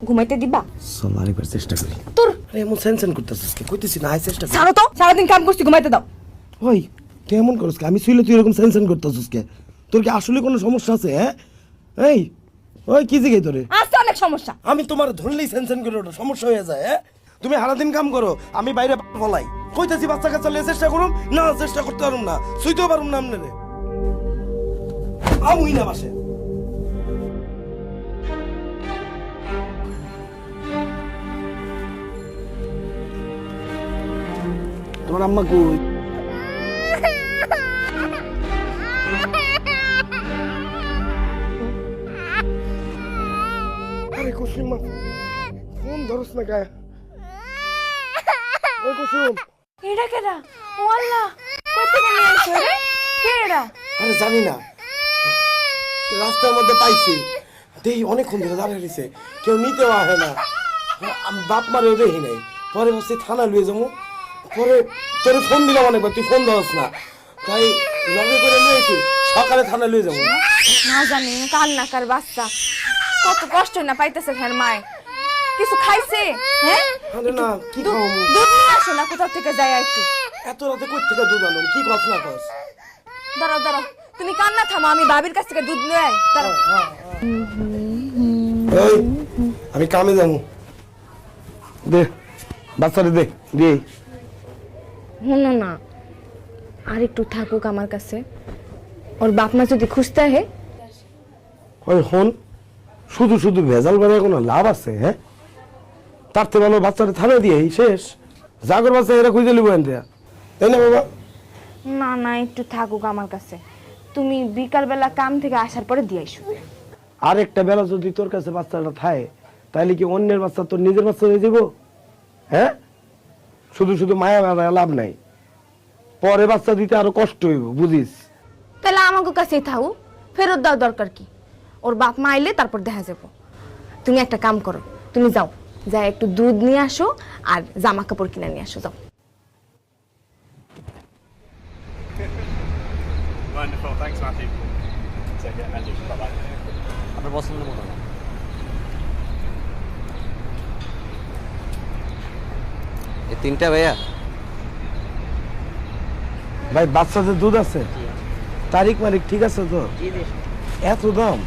ঘুমাইতে দিবা? চল আরেকবার চেষ্টা করি। তোর আরে এমন সেনসেন করতেছিস কি? কইতেছি না, আই চেষ্টা করি। ছাড়ো তো, সারাদিন কাম করছি, ঘুমাইতে দাও। ওই কেমন করছিস? আমি শুইলে তুই এরকম সেনসেন করতেছিস কে? তোর কি আসলে কোনো সমস্যা আছে? হ্যাঁ এই ওই কি জিগে তোরে? আছে অনেক সমস্যা। আমি তোমার ধরলেই সেনসেন করে ওঠো, সমস্যা হয়ে যায়। হ্যাঁ তুমি সারাদিন কাম করো, আমি বাইরে ফলাই। কইতেছি বাচ্চা কাচ্চা লিয়ে চেষ্টা করুম না, চেষ্টা করতে পারুম না, শুইতেও পারুম না। আমনে রে আমুই না বাসে। তোমার আম্মা কই? আরে কুসুম মা, ফোন ধরস না গায়ে। ওই কুসুম। এটা কেডা? ও আল্লাহ, কই থেকে নিয়ে আইছো রে? কে এরা? আরে জানি না, রাস্তার মধ্যে পাইছি, দেখি অনেকক্ষণ ধরে দাঁড়িয়ে রয়েছে, কেউ নিতেও আহে না। আমি বাপ মারেও দেখি নাই। পরে ভাবছি থানা লুয়ে যাবো, পরে তোর ফোন দিলাম অনেকবার, তুই ফোন ধরস না, তাই লগে করে নিয়েছি, সকালে থানা লুয়ে যাবো। না জানি কার না কার বাচ্চা কত কষ্ট না পাইতেছে ঘর মায়। কিছু খাইছে? হ্যাঁ আরে না, কি খাওয়াবো? দুধ নিয়ে আসো না, কোথাও থেকে যায় একটু। এত রাতে কই থেকে দুধ আনো? কি কস না কস? দাঁড়াও দাঁড়াও, তুমি কান্না থামো, আমি ভাবির কাছ থেকে দুধ নিয়ে আই। দাঁড়াও। এই আমি কামে যাবো, দে বাচ্চারে দে দিয়ে। শোনো না, আর একটু থাকুক আমার কাছে, ওর বাপ মা যদি খুঁজতে আহে। ওই হন, শুধু শুধু ভেজাল বাজায় কোনো লাভ আছে? হ্যাঁ তার থেকে ভালো বাচ্চাটা থানা দিয়ে শেষ। জাগর বাচ্চা এরা খুঁজে লিব এন দেয়া, তাই না বাবা? না না, একটু থাকুক আমার কাছে, তুমি বিকালবেলা কাম থেকে আসার পরে দিয়ে আইসো। আর একটা বেলা যদি তোর কাছে বাচ্চাটা থাকে, তাহলে কি অন্যের বাচ্চা তোর নিজের বাচ্চা হয়ে যাব? হ্যাঁ শুধু শুধু মায়া মায়া লাভ নাই, পরে বাচ্চা দিতে আরো কষ্ট হইব, বুঝিস? তাহলে আমাকে কাছেই থাকো, ফেরত দেওয়ার দরকার কি? ওর বাপ মা আইলে তারপর দেখা যাব। তুমি একটা কাম করো, তুমি যাও, যাই একটু দুধ নিয়ে আসো আর জামা কাপড় কিনে নিয়ে আসো, যাও। Wonderful, thanks Matthew. Take it, Andrew. Bye-bye. আপনার পছন্দের মতো না। এই তিনটা ভাইয়া? ভাই বাচ্চাদের দুধ আছে? তারিখ মারিক ঠিক আছে তো? এত দাম?